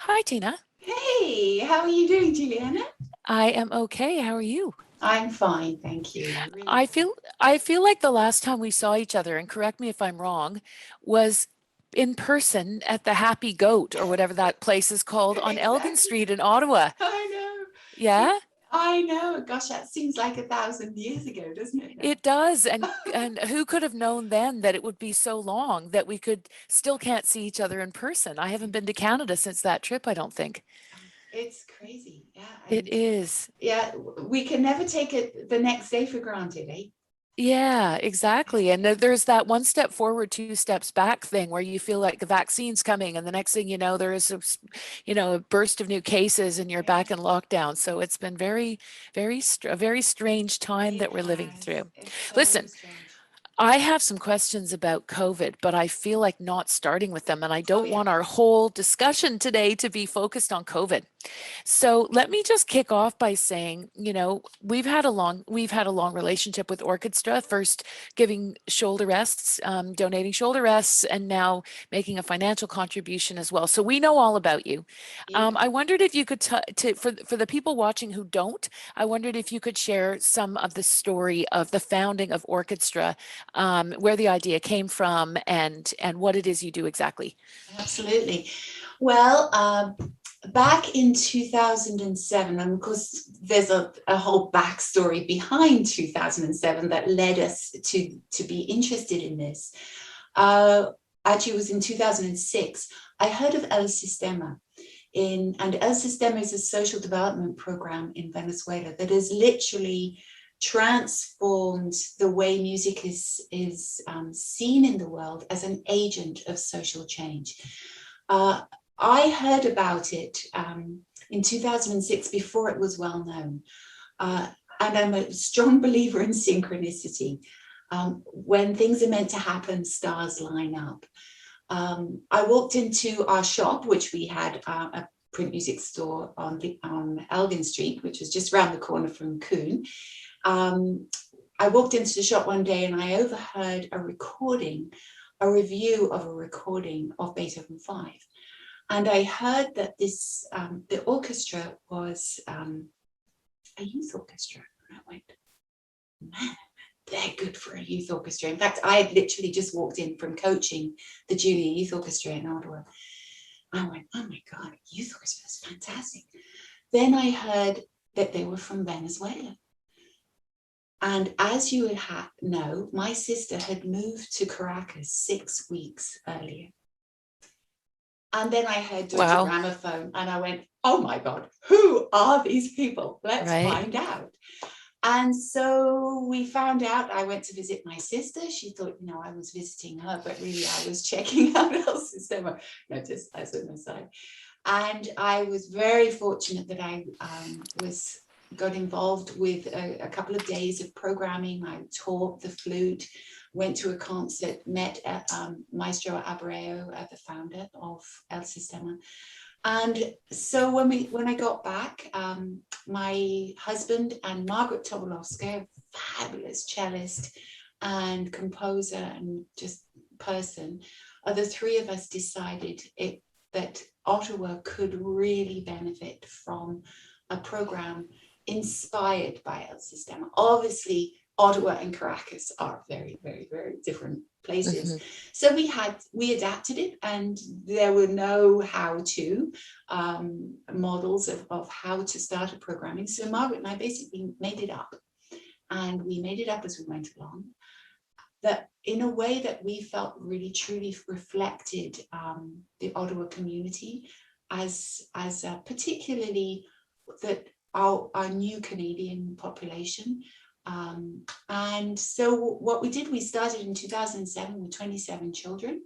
Hi, Tina. Hey, how are you doing, Juliana? I am okay. How are you? I'm fine, thank you. Really I fine. feel I feel like the last time we saw each other, and correct me if I'm wrong, was in person at the Happy Goat or whatever that place is called on Elgin Exactly. Street in Ottawa. I know. Yeah, I know. Gosh, that seems like 1,000 years ago, doesn't it now? it does. And who could have known then that it would be so long that we could still can't see each other in person? I haven't been to Canada since that trip, I don't think. It's crazy. Yeah. It And is. yeah, we can never take it the next day for granted, eh? Yeah, exactly. And there's that one step forward, two steps back thing where you feel like the vaccine's coming, and the next thing you know, there is a burst of new cases, and you're Yeah. back in lockdown. So it's been a very strange time It that we're living has. through. It's so Listen, strange. I have some questions about COVID, but I feel like not starting with them, and I Oh, don't yeah. want our whole discussion today to be focused on COVID. So let me just kick off by saying, we've had a long relationship with OrKidstra, first giving shoulder rests, donating shoulder rests, and now making a financial contribution as well. So we know all about you. Yeah. I wondered if you could, for the people watching who don't, I wondered if you could share some of the story of the founding of OrKidstra, where the idea came from, and what it is you do exactly. Absolutely. Well, back in 2007, and of course, there's a whole backstory behind 2007 that led us to be interested in this. Uh, Actually, it was in 2006. I heard of El Sistema and El Sistema is a social development program in Venezuela that has literally transformed the way music is seen in the world as an agent of social change. Uh, I heard about it in 2006 before it was well known. Uh, and I'm a strong believer in synchronicity. When things are meant to happen, stars line up. I walked into our shop, which we had a print music store on Elgin Street, which was just around the corner from Coon. Um, I walked into the shop one day and I overheard a review of a recording of Beethoven 5. And I heard that the orchestra was a youth orchestra. And I went, man, they're good for a youth orchestra. In fact, I had literally just walked in from coaching the junior youth orchestra in Ottawa. I went, oh my God, youth orchestra is fantastic. Then I heard that they were from Venezuela. And as you know, my sister had moved to Caracas 6 weeks earlier. And then I heard Deutsche Wow. Grammophon and I went, oh my God, who are these people? Let's Right. find out. And so we found out. I went to visit my sister. She thought, I was visiting her, but really I was checking out El Sistema, just as an aside. And I was very fortunate that I got involved with a couple of days of programming. I taught the flute, went to a concert, met Maestro Abreu, the founder of El Sistema. And so when I got back, my husband and Margaret Tobolowska, fabulous cellist and composer and just person, the three of us decided that Ottawa could really benefit from a program inspired by El Sistema. Obviously, Ottawa and Caracas are very, very, very different places. Hmm. So we adapted it, and there were no how-to models of how to start a programming. So Margaret and I basically made it up, and we made it up as we went along. That in a way that we felt really truly reflected the Ottawa community as particularly that our new Canadian population. And so what we did, we started in 2007 with 27 children.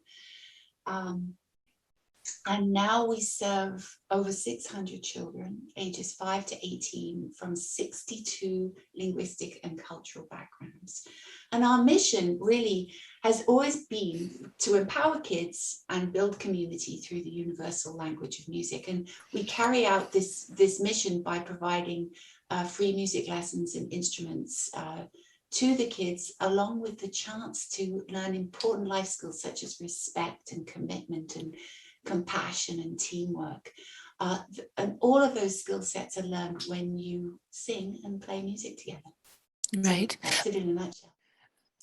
And now we serve over 600 children, ages 5 to 18, from 62 linguistic and cultural backgrounds. And our mission really has always been to empower kids and build community through the universal language of music. And we carry out this mission by providing free music lessons and instruments to the kids, along with the chance to learn important life skills such as respect and commitment and compassion and teamwork. And all of those skill sets are learned when you sing and play music together. Right. So that's it in a nutshell.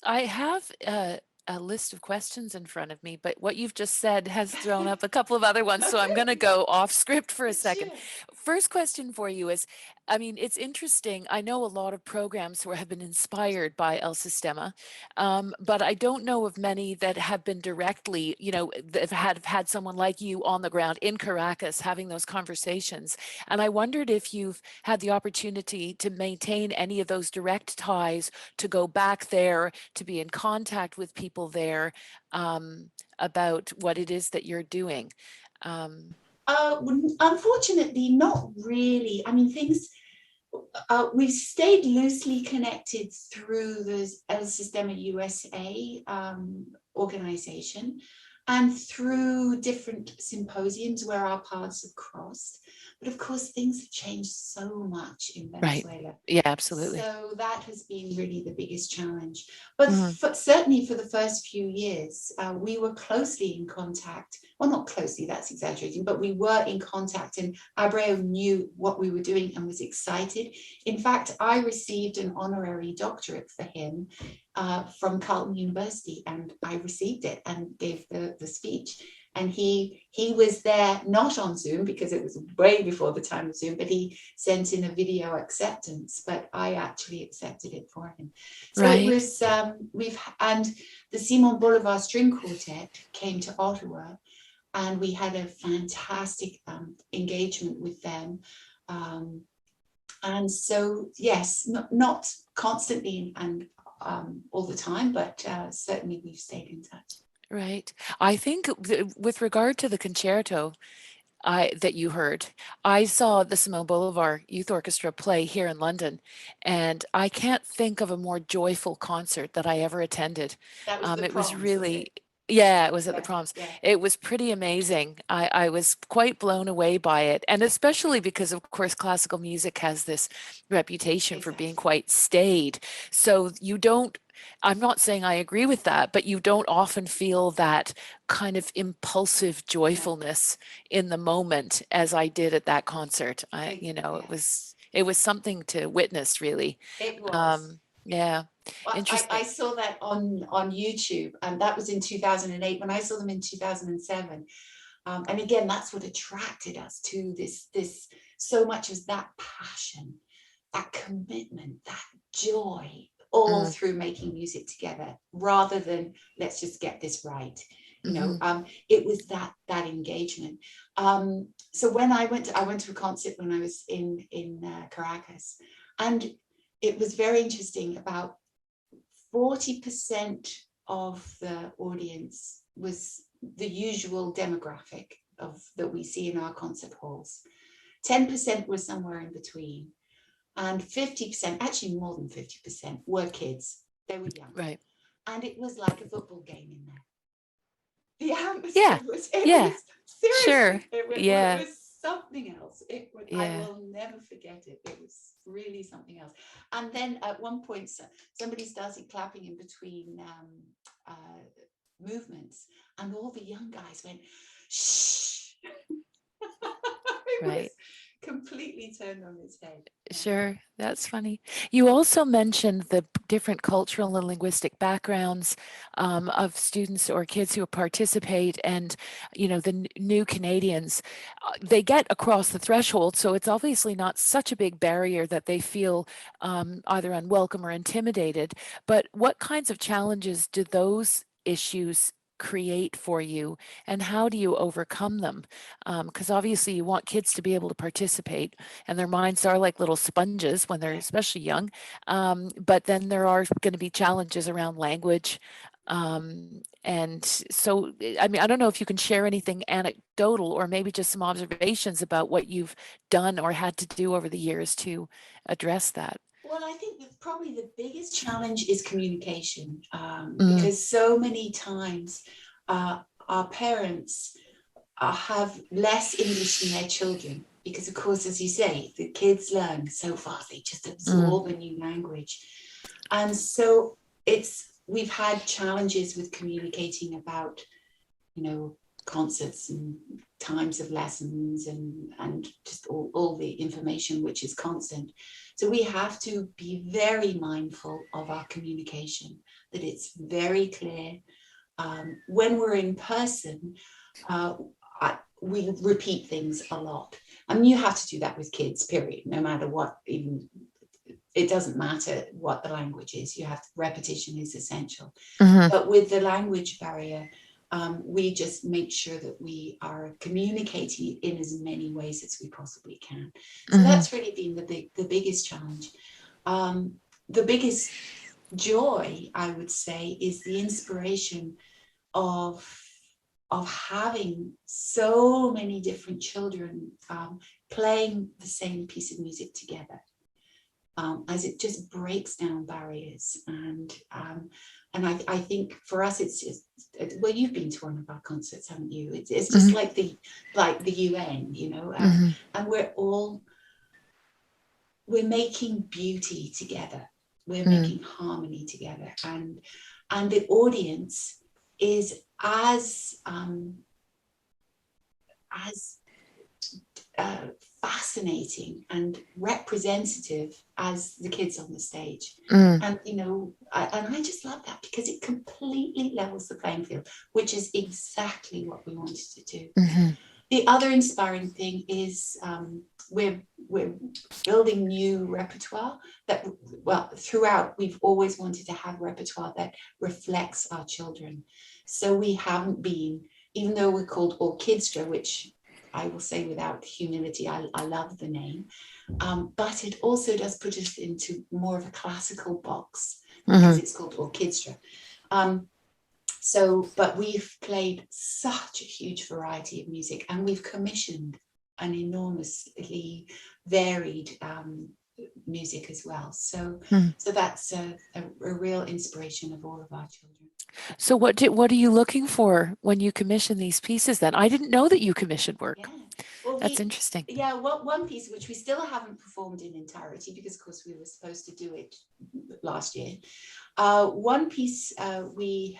I have a list of questions in front of me, but what you've just said has thrown up a couple of other ones. So I'm going to go off script for a second. Sure. First question for you is, I mean, it's interesting. I know a lot of programs who have been inspired by El Sistema, but I don't know of many that have been directly, that have had someone like you on the ground in Caracas having those conversations. And I wondered if you've had the opportunity to maintain any of those direct ties, to go back there, to be in contact with people there, about what it is that you're doing. Unfortunately, not really. I mean, we've stayed loosely connected through the El Sistema USA organization, and through different symposiums where our paths have crossed. But of course, things have changed so much in Venezuela. Right. Yeah, absolutely. So that has been really the biggest challenge. But certainly for the first few years, we were closely in contact. Well, not closely, that's exaggerating, but we were in contact, and Abreu knew what we were doing and was excited. In fact, I received an honorary doctorate for him from Carleton University, and I received it and gave the speech. And he was there, not on Zoom, because it was way before the time of Zoom, but he sent in a video acceptance, but I actually accepted it for him. So right. It was, and the Simon Bolivar String Quartet came to Ottawa, and we had a fantastic engagement with them. And so, yes, not constantly and all the time, but certainly we've stayed in touch. Right. I think with regard to the concerto that you heard, I saw the Simone Bolivar Youth Orchestra play here in London, and I can't think of a more joyful concert that I ever attended. That was the It was proms, really, was yeah, it was at the Yeah, proms. yeah. It was pretty amazing. I was quite blown away by it, and especially because, of course, classical music has this reputation for being quite staid. So you don't, I'm not saying I agree with that, but you don't often feel that kind of impulsive joyfulness in the moment as I did at that concert. It was something to witness, really. It was. Yeah. Well, Interesting. I saw that on YouTube, and that was in 2008. When I saw them in 2007, and again, that's what attracted us to this so much, as that passion, that commitment, that joy, all through making music together, rather than let's just get this right. It was that engagement. So when I went to a concert when I was in Caracas, and it was very interesting. About 40% of the audience was the usual demographic that we see in our concert halls. 10% was somewhere in between, and 50%, actually more than 50%, were kids. They were young. Right. And it was like a football game in there. The atmosphere was seriously, sure. It was something else. I will never forget it. It was really something else. And then at one point, somebody started clapping in between movements, and all the young guys went, shh. It was completely turned on its head. Sure, that's funny. You also mentioned the different cultural and linguistic backgrounds of students or kids who participate, and the new Canadians, they get across the threshold, so it's obviously not such a big barrier that they feel either unwelcome or intimidated. But what kinds of challenges do those issues create for you, and how do you overcome them? Because obviously you want kids to be able to participate, and their minds are like little sponges when they're especially young. But then there are going to be challenges around language. And so, I mean, I don't know if you can share anything anecdotal, or maybe just some observations about what you've done or had to do over the years to address that. Well, I think that probably the biggest challenge is communication, because so many times our parents have less English than their children, because, of course, as you say, the kids learn so fast, they just absorb a new language. And so we've had challenges with communicating about, concerts and times of lessons and just all the information which is constant. So we have to be very mindful of our communication, that it's very clear. When we're in person, we repeat things a lot. I mean, you have to do that with kids, period, no matter what, even it doesn't matter what the language is, you have to, repetition is essential. But with the language barrier, we just make sure that we are communicating in as many ways as we possibly can. So that's really been the biggest challenge. The biggest joy, I would say, is the inspiration of having so many different children playing the same piece of music together, as it just breaks down barriers. And I think for us, it's just, well, you've been to one of our concerts, haven't you? It's just like the UN, you know, and we're making beauty together. We're making harmony together, and the audience is as fascinating and representative as the kids on the stage. And you know, I just love that, because it completely levels the playing field, which is exactly what we wanted to do. The other inspiring thing is we're building new repertoire that, well, throughout we've always wanted to have repertoire that reflects our children. So we haven't been, even though we're called OrKidstra, which I will say without humility, I love the name, but it also does put us into more of a classical box, because it's called OrKidstra. But we've played such a huge variety of music, and we've commissioned an enormously varied music as well. So that's a real inspiration of all of our children. So what are you looking for when you commission these pieces then? I didn't know that you commissioned work. Yeah. Well, that's interesting. Yeah, well, one piece which we still haven't performed in entirety, because of course we were supposed to do it last year. One piece we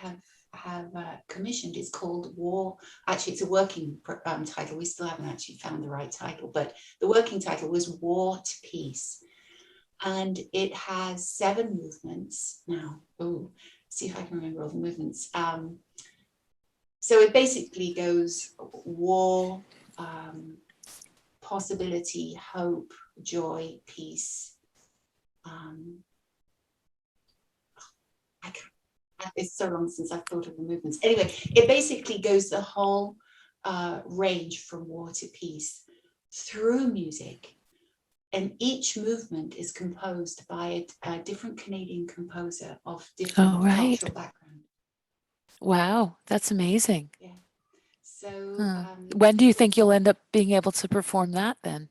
have commissioned is called War. Actually, it's a working title. We still haven't actually found the right title, but the working title was War to Peace. And it has 7 movements now. Oh, see if I can remember all the movements. So it basically goes war, possibility, hope, joy, peace. It's so long since I've thought of the movements. Anyway, it basically goes the whole range from war to peace through music. And each movement is composed by a different Canadian composer of different cultural background. Wow, that's amazing. Yeah. So when do you think you'll end up being able to perform that then?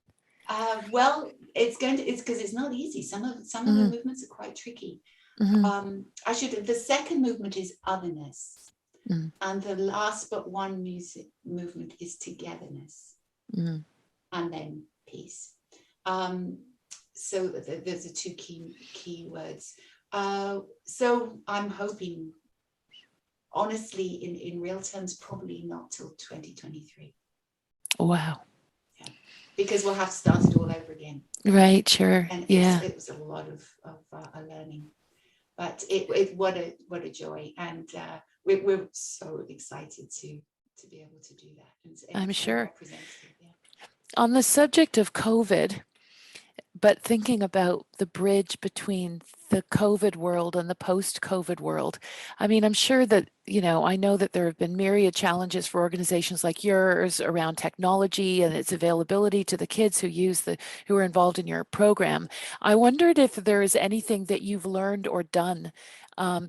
Well, it's because it's not easy. Some of the movements are quite tricky. The second movement is otherness, and the last but one music movement is togetherness, and then peace. So there's the 2 key words. So I'm hoping, honestly, in real terms, probably not till 2023. Wow. Yeah. Because we'll have to start it all over again. Right, sure. And it was a lot of learning. But what a joy. And we're so excited to be able to do that. And I'm sure. Yeah. On the subject of COVID, but thinking about the bridge between the COVID world and the post-COVID world, I mean, I'm sure that, I know that there have been myriad challenges for organizations like yours around technology and its availability to the kids who are involved in your program. I wondered if there is anything that you've learned or done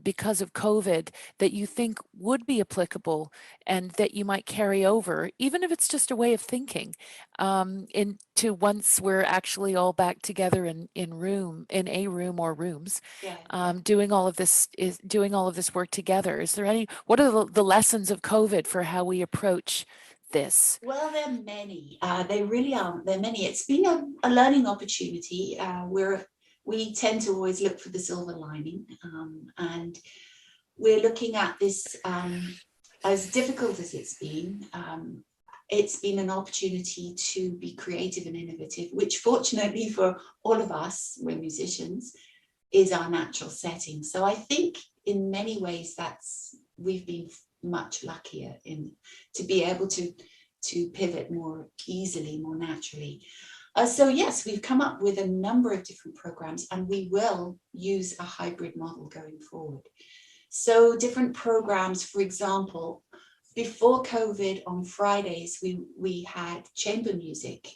because of COVID that you think would be applicable and that you might carry over, even if it's just a way of thinking, into once we're actually all back together in a room or rooms, doing all of this work together. Is there what are the lessons of COVID for how we approach this? Well, there are many. They really are. There are many. It's been a learning opportunity. We tend to always look for the silver lining, and we're looking at this as difficult as it's been an opportunity to be creative and innovative, which fortunately for all of us, we're musicians, is our natural setting. So I think in many ways we've been much luckier to be able to pivot more easily, more naturally. So yes, we've come up with a number of different programs, and we will use a hybrid model going forward. So different programs, for example, before COVID on Fridays, we had chamber music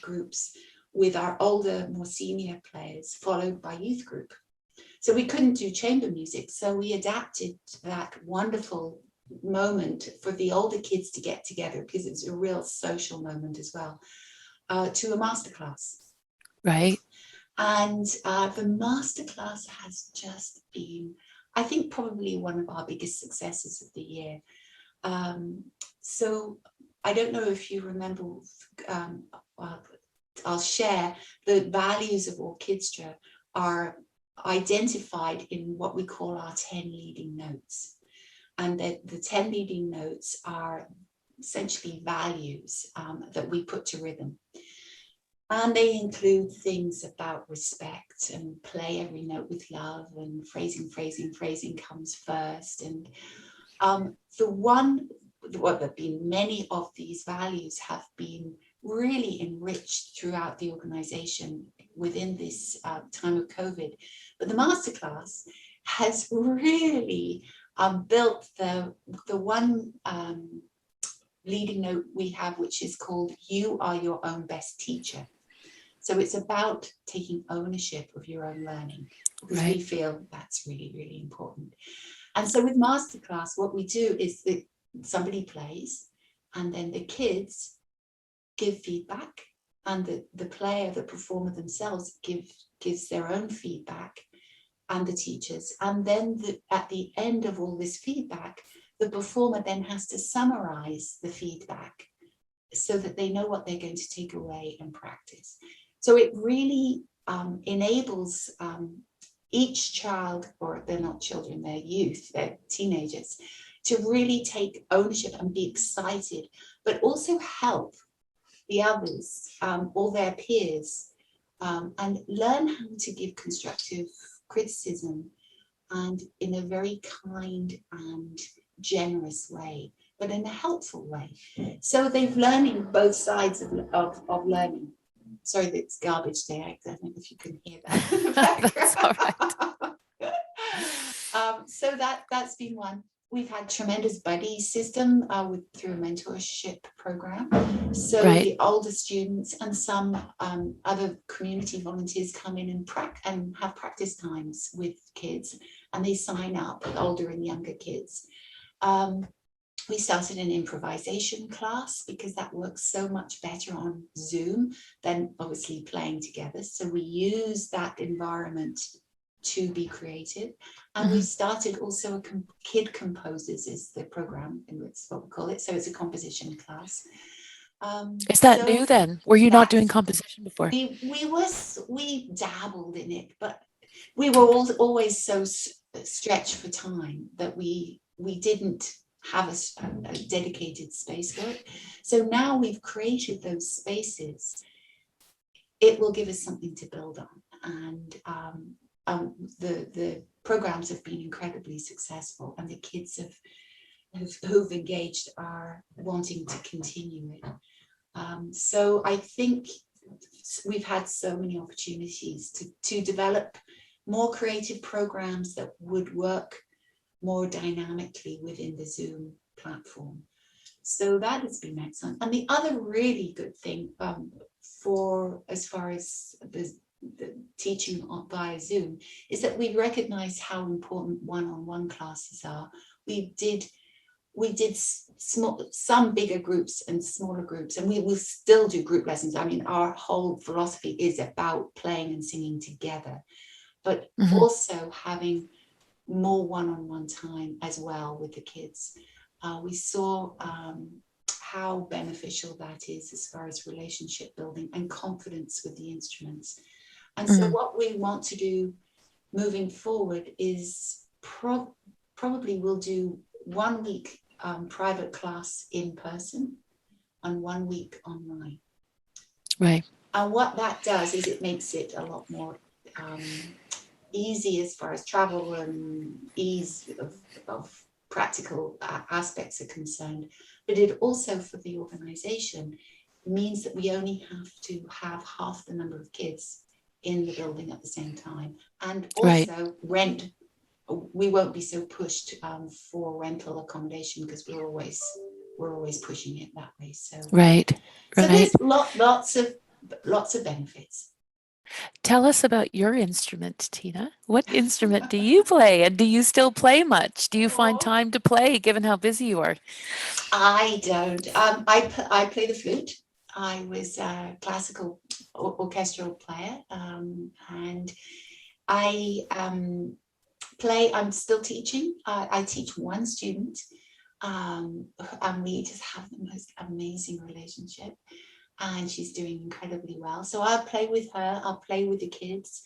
groups with our older, more senior players, followed by youth group. So we couldn't do chamber music. So we adapted that wonderful moment for the older kids to get together, because it's a real social moment as well, to a masterclass. Right. And the masterclass has just been, I think, probably one of our biggest successes of the year. So I don't know if you remember, I'll share the values of OrKidstra are identified in what we call our 10 leading notes. And the 10 leading notes are essentially values that we put to rhythm. And they include things about respect and play every note with love, and phrasing comes first. And there have been many of these values have been really enriched throughout the organization within this time of COVID. But the masterclass has really built the one leading note we have, which is called "You Are Your Own Best Teacher." So it's about taking ownership of your own learning, because we feel that's really, really important. And so with masterclass, what we do is that somebody plays, and then the kids give feedback, and the player, the performer themselves gives their own feedback, and the teachers. And then at the end of all this feedback, the performer then has to summarize the feedback so that they know what they're going to take away and practice. So it really enables each child, or they're not children, they're youth, they're teenagers, to really take ownership and be excited, but also help the others, all their peers, and learn how to give constructive criticism, and in a very kind and generous way, but in a helpful way. So they've learning both sides of learning. Sorry, it's garbage day. I don't know if you can hear that. That's all right. So that's been one. We've had tremendous buddy system through a mentorship program. So the older students and some other community volunteers come in and have practice times with kids, and they sign up, older and younger kids. We started an improvisation class, because that works so much better on Zoom than obviously playing together. So we use that environment to be creative. And we started also a Kid Composers is the program, and it's what we call it. So it's a composition class. Is that new then? Were you not doing composition before? We dabbled in it, but we were always so stretched for time that we didn't have a dedicated space for it. So now we've created those spaces. It will give us something to build on, and the programs have been incredibly successful, and the kids who've engaged are wanting to continue it. So I think we've had so many opportunities to develop more creative programs that would work more dynamically within the Zoom platform. So that has been excellent. And the other really good thing for as far as the teaching via Zoom is that we recognize how important one-on-one classes are. We did some bigger groups and smaller groups, and we will still do group lessons. I mean, our whole philosophy is about playing and singing together, but also having more one-on-one time as well with the kids. We saw how beneficial that is as far as relationship building and confidence with the instruments. And so what we want to do moving forward is probably we'll do 1 week private class in person and 1 week online. Right. And what that does is it makes it a lot more easy as far as travel and ease of practical aspects are concerned. But it also, for the organization, means that we only have to have half the number of kids in the building at the same time. And also rent, we won't be so pushed for rental accommodation because we're always pushing it that way. So so there's lots of benefits. Tell us about your instrument, Tina. What instrument do you play, and do you still play much? Do you find time to play given how busy you are? I don't. I play the flute. I was a classical orchestral player, and I play. I'm still teaching. I teach one student, and we just have the most amazing relationship. And she's doing incredibly well. So I'll play with her. I'll play with the kids,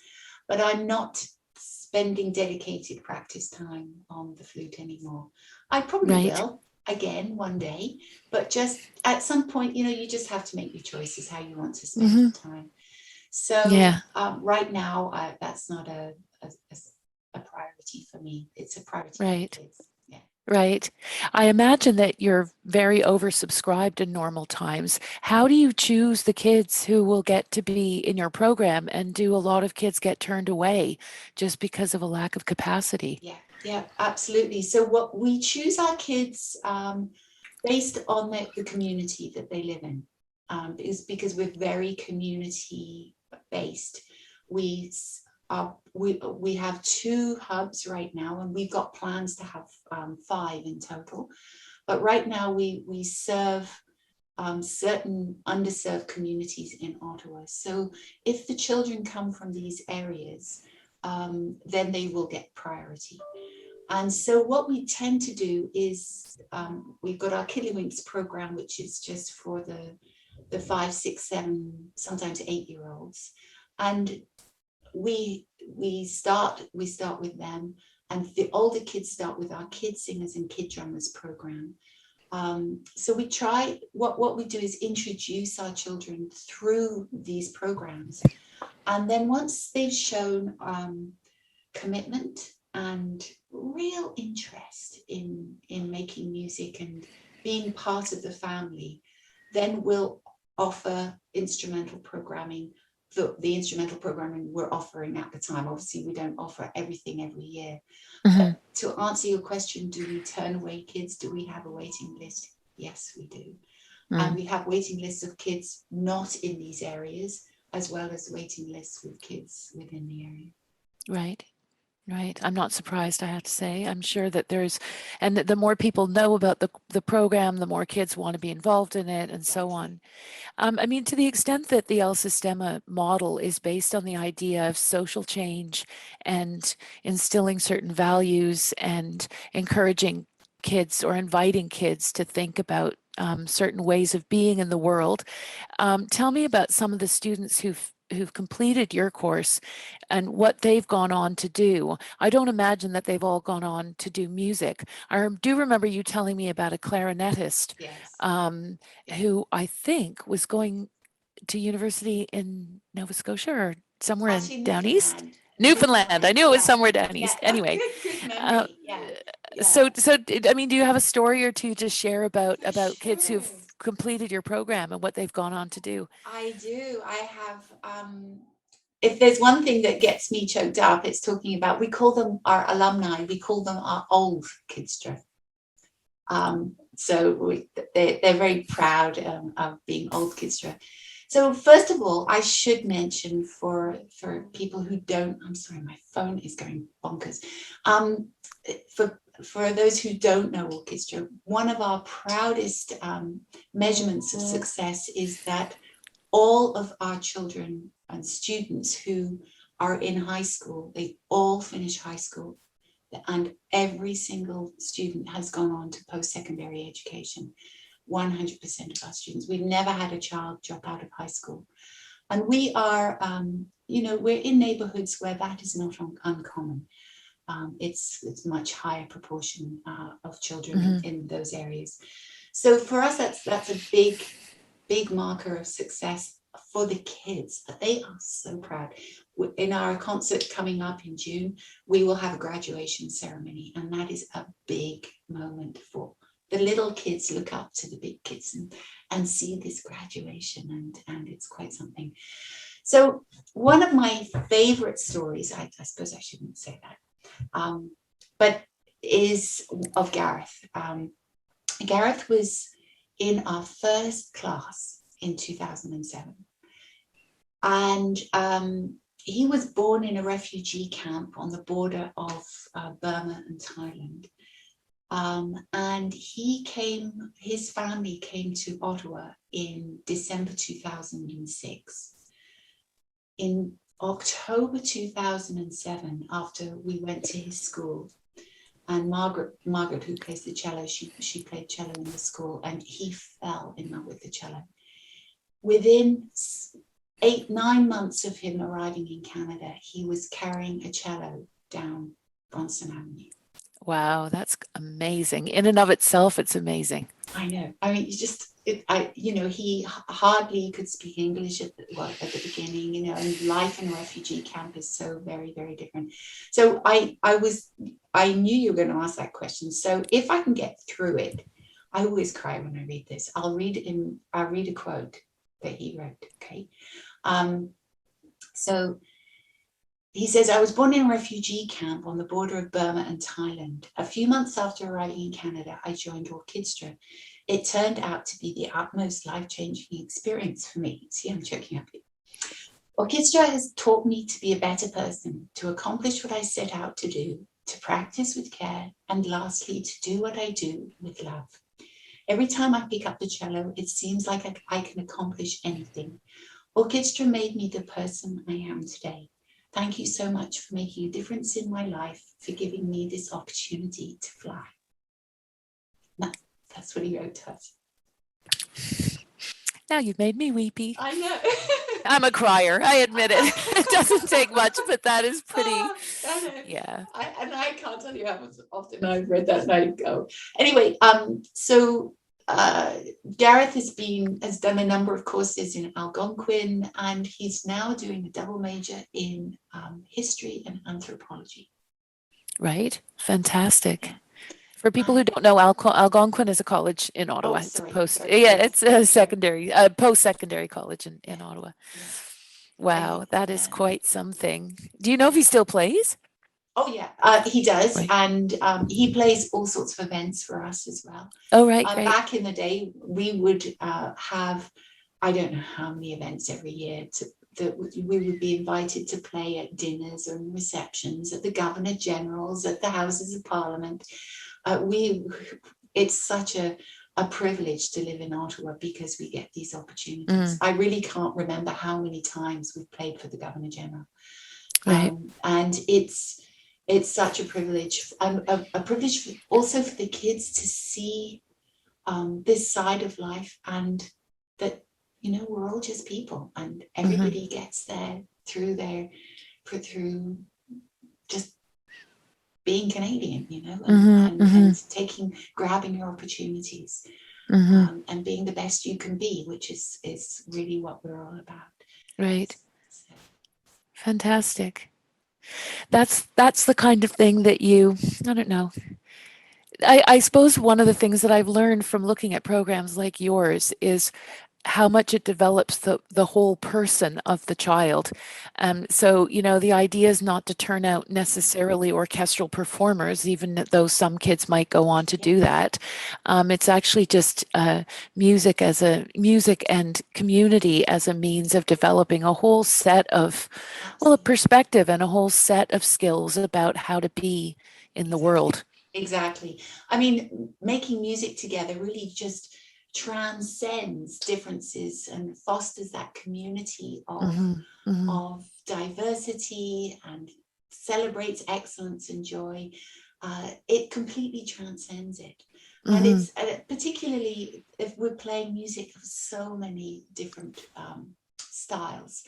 but I'm not spending dedicated practice time on the flute anymore. I probably will again one day, but just at some point, you just have to make your choices how you want to spend your time. So right now, that's not a priority for me. It's a priority for the kids. Yeah. Right. I imagine that you're very oversubscribed in normal times. How do you choose the kids who will get to be in your program, and do a lot of kids get turned away just because of a lack of capacity? Yeah, absolutely. So what we choose our kids based on the community that they live in, is because we're very community based. We have 2 hubs right now, and we've got plans to have 5 in total. But right now we serve certain underserved communities in Ottawa. So if the children come from these areas, then they will get priority. And so what we tend to do is we've got our Kiddlywinks program, which is just for the 5, 6, 7, sometimes 8-year-olds. And we start with them, and the older kids start with our kid singers and kid drummers program. So we try, what we do is introduce our children through these programs. And then once they've shown commitment and real interest in making music and being part of the family, then we'll offer instrumental programming, the instrumental programming we're offering at the time. Obviously, we don't offer everything every year. But to answer your question, do we turn away kids? Do we have a waiting list? Yes, we do. And we have waiting lists of kids not in these areas, as well as waiting lists with kids within the area. Right. I'm not surprised, I have to say. I'm sure that and the more people know about the program, the more kids want to be involved in it, and so on. I mean, to the extent that the El Sistema model is based on the idea of social change and instilling certain values and encouraging kids or inviting kids to think about certain ways of being in the world. Tell me about some of the students who've completed your course and what they've gone on to do. I don't imagine that they've all gone on to do music. I do remember you telling me about a clarinetist who I think was going to university in Nova Scotia or somewhere Actually, down east. Newfoundland. I knew it was somewhere down east. Anyway, good memory. So I mean, do you have a story or two to share about kids who've completed your program and what they've gone on to do? I do. I have. If there's one thing that gets me choked up, it's talking about, we call them our alumni. We call them our old Kidstra. So they're very proud of being old Kidstra. So first of all, I should mention for people who don't, I'm sorry, my phone is going bonkers. For those who don't know Orchestra, one of our proudest measurements of success is that all of our children and students who are in high school, they all finish high school, and every single student has gone on to post-secondary education. 100% of our students. We've never had a child drop out of high school. And we are, we're in neighborhoods where that is not uncommon. it's much higher proportion of children Mhm. in those areas. So for us, that's a big marker of success for the kids. They are so proud. In our concert coming up in June, we will have a graduation ceremony, and that is a big moment for the little kids. Look up to the big kids and see this graduation, and it's quite something. So one of my favorite stories, I suppose I shouldn't say that, but is of Gareth. Gareth was in our first class in 2007. And he was born in a refugee camp on the border of Burma and Thailand. And his family came to Ottawa in December 2006. In October 2007, after we went to his school, and Margaret, who plays the cello, she played cello in the school, and he fell in love with the cello. Within 8-9 months of him arriving in Canada, he was carrying a cello down Bronson Avenue. Wow, that's amazing. In and of itself, it's amazing. I know. I mean, he hardly could speak English at the beginning, and life in a refugee camp is so very, very different. So I knew you were going to ask that question. So if I can get through it, I always cry when I read this. I'll read a quote that he wrote. Okay. So he says, I was born in a refugee camp on the border of Burma and Thailand. A few months after arriving in Canada, I joined OrKidstra. It turned out to be the utmost life-changing experience for me. See, I'm choking up here. OrKidstra has taught me to be a better person, to accomplish what I set out to do, to practice with care, and lastly, to do what I do with love. Every time I pick up the cello, it seems like I can accomplish anything. OrKidstra made me the person I am today. Thank you so much for making a difference in my life, for giving me this opportunity to fly. That's what he wrote to us. Now you've made me weepy. I know. I'm a crier. I admit it. It doesn't take much, but that is pretty. I know. Yeah. I can't tell you how often I've read that and I go. Anyway, so Gareth has done a number of courses in Algonquin, and he's now doing a double major in history and anthropology. Right. Fantastic. For people who don't know, Algonquin is a college in Ottawa. It's a secondary, post-secondary college in Ottawa. Yeah. Wow, that is quite something. Do you know if he still plays? Oh yeah, he does, Right. and he plays all sorts of events for us as well. Oh, right, great. Back in the day, we would have, I don't know how many events every year that we would be invited to play at dinners and receptions, at the Governor General's, at the Houses of Parliament. It's such a privilege to live in Ottawa because we get these opportunities. I really can't remember how many times we've played for the Governor General. Right. And it's such a privilege, and a privilege also for the kids to see this side of life, and that we're all just people, and everybody gets there through just being Canadian, and grabbing your opportunities, and being the best you can be, which is really what we're all about. Right. So. Fantastic. That's the kind of thing that I don't know. I suppose one of the things that I've learned from looking at programs like yours is how much it develops the whole person of the child. So, the idea is not to turn out necessarily orchestral performers, even though some kids might go on to do that. It's actually just music and community as a means of developing a whole set of, a perspective and a whole set of skills about how to be in the world. Exactly. I mean, making music together really just transcends differences and fosters that community of diversity and celebrates excellence and joy. It completely transcends it. And it's particularly if we're playing music of so many different styles.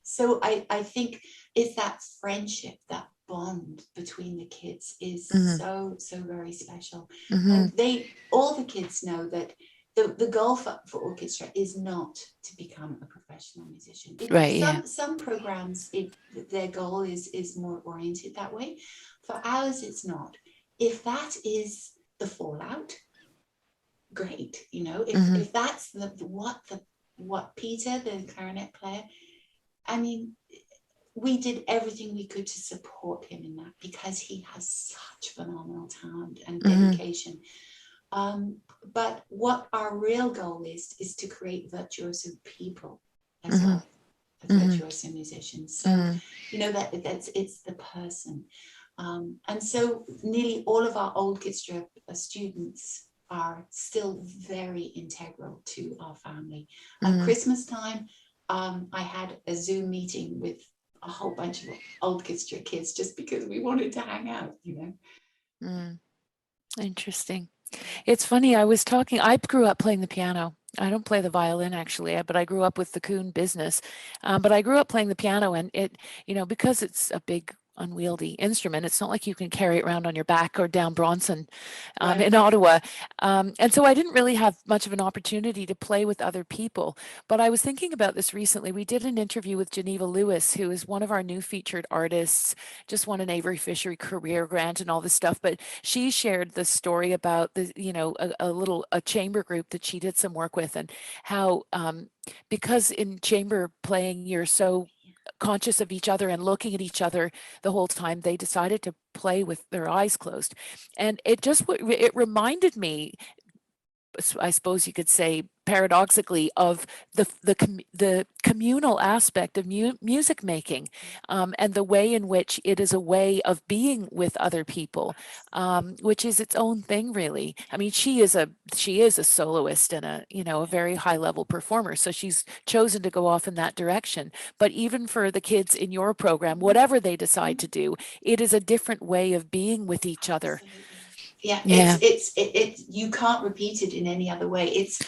So I think it's that friendship, that bond between the kids is so very special. And all the kids know that the goal for Orchestra is not to become a professional musician. Some programs, their goal is more oriented that way. For ours, it's not. If that is the fallout, great. If that's what Peter, the clarinet player, I mean, we did everything we could to support him in that, because he has such phenomenal talent and dedication. But what our real goal is to create virtuoso people as well as virtuoso musicians. So it's the person. And so nearly all of our OrKidstra students are still very integral to our family. At Christmas time, I had a Zoom meeting with a whole bunch of OrKidstra kids just because we wanted to hang out, Interesting. It's funny, I grew up playing the piano. I don't play the violin actually, but I grew up with the Kuhn business. But I grew up playing the piano, and it, because it's a big unwieldy instrument, it's not like you can carry it around on your back or down Bronson in Ottawa. And so I didn't really have much of an opportunity to play with other people. But I was thinking about this recently. We did an interview with Geneva Lewis, who is one of our new featured artists, just won an Avery Fishery Career Grant and all this stuff. But she shared the story about a chamber group that she did some work with, and how because in chamber playing you're so conscious of each other and looking at each other the whole time, they decided to play with their eyes closed. And it reminded me, I suppose you could say paradoxically, of the communal aspect of music making, and the way in which it is a way of being with other people, which is its own thing, really. I mean, she is a soloist and a very high level performer, so she's chosen to go off in that direction. But even for the kids in your program, whatever they decide to do, it is a different way of being with each other. Yeah. It's you can't repeat it in any other way. It's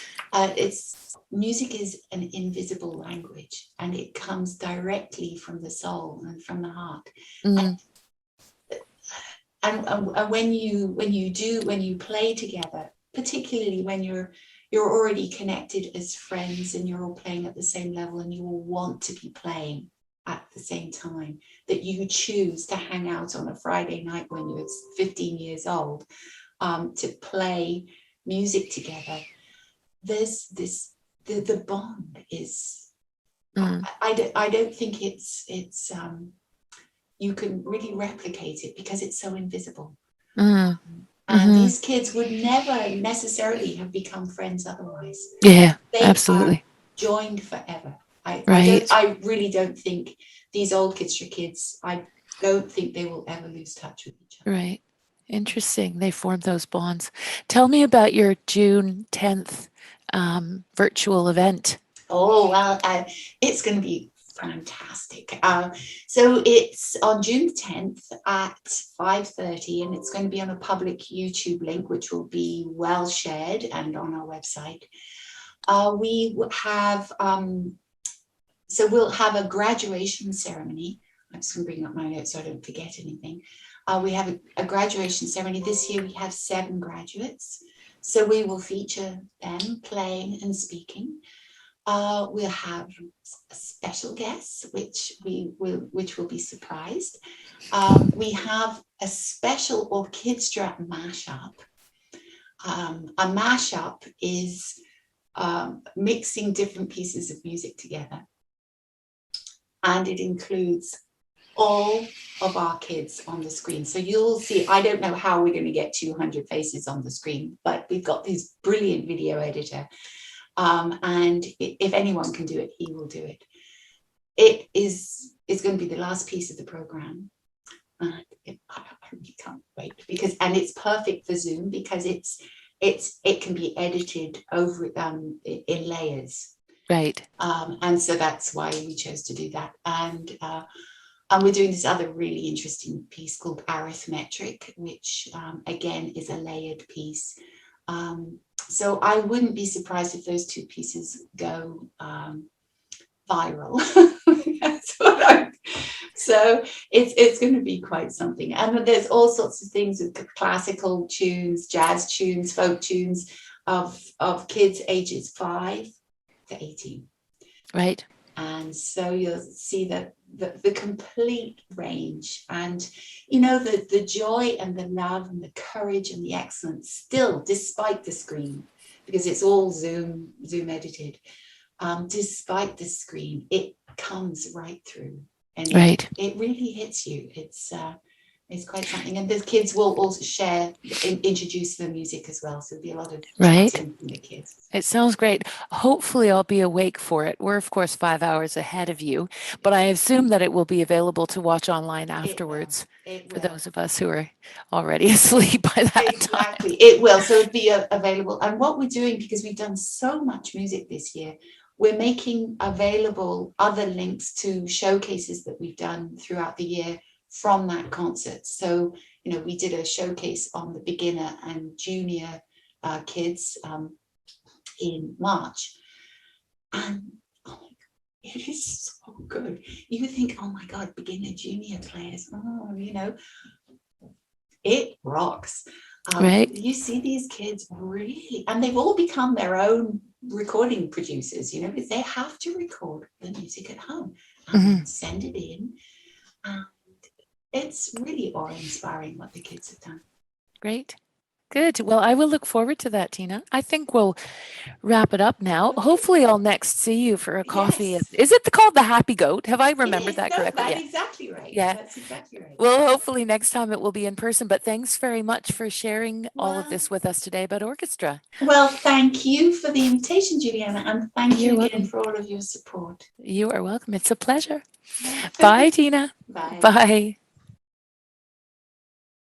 music is an invisible language, and it comes directly from the soul and from the heart. And when you play together, particularly when you're already connected as friends and you're all playing at the same level and you all want to be playing at the same time, that you choose to hang out on a Friday night when you're 15 years old, to play music together, there's the bond is I don't think it's you can really replicate it, because it's so invisible. And these kids would never necessarily have become friends otherwise. Yeah, they absolutely. Are joined forever. I really don't think these OrKidstra kids, I don't think they will ever lose touch with each other. Right. Interesting. They formed those bonds. Tell me about your June 10th virtual event. Oh, well, it's going to be fantastic. So it's on June 10th at 5:30, and it's going to be on a public YouTube link, which will be well shared and on our website. We have so we'll have a graduation ceremony. I'm just going to bring up my notes so I don't forget anything. We have a graduation ceremony. This year we have 7 graduates. So we will feature them playing and speaking. We'll have special guests, which will be surprised. We have a special OrKidstra mashup. A mashup is mixing different pieces of music together, and it includes all of our kids on the screen. So you'll see, I don't know how we're going to get 200 faces on the screen, but we've got this brilliant video editor. And if anyone can do it, he will do it. It's going to be the last piece of the program. I really can't wait, and it's perfect for Zoom, because it can be edited over in layers. Right. And so that's why we chose to do that. And we're doing this other really interesting piece called Arithmetic, which again is a layered piece. So I wouldn't be surprised if those 2 pieces go viral. So it's going to be quite something. And there's all sorts of things with classical tunes, jazz tunes, folk tunes of kids ages 5 to 18. Right. And so you'll see the complete range, and you know, the joy and the love and the courage and the excellence still, despite the screen, because it's all Zoom edited, despite the screen, it comes right through, and Right. it really hits you. It's quite something. And the kids will also introduce the music as well, so there'll be a lot of Right. chatting from the kids. It sounds great. Hopefully I'll be awake for it. We're of course 5 hours ahead of you, but I assume that it will be available to watch online afterwards It for will. those of us who are already asleep by that time. Exactly, it will. So it'll be available. And what we're doing, because we've done so much music this year, we're making available other links to showcases that we've done throughout the year from that concert. So, you know, we did a showcase on the beginner and junior kids in March. And oh my God, it is so good. You think, oh my God, beginner, junior players, oh, you know, it rocks. Right. You see these kids really, and they've all become their own recording producers, you know, because they have to record the music at home and send it in. And it's really awe-inspiring what the kids have done. Great. Good. Well, I will look forward to that, Tina. I think we'll wrap it up now. Okay. Hopefully I'll next see you for a coffee. Yes. Is it called the Happy Goat? Have I remembered It is. that No, correctly? that's Yeah. exactly right. Yeah. That's exactly right. Well, hopefully next time it will be in person, but thanks very much for sharing all of Well, this with us today about OrKidstra. well, thank you for the invitation, Juliana, and thank You're you again welcome. for all of your support. You are welcome. It's a pleasure. Bye, Tina. Bye. Bye.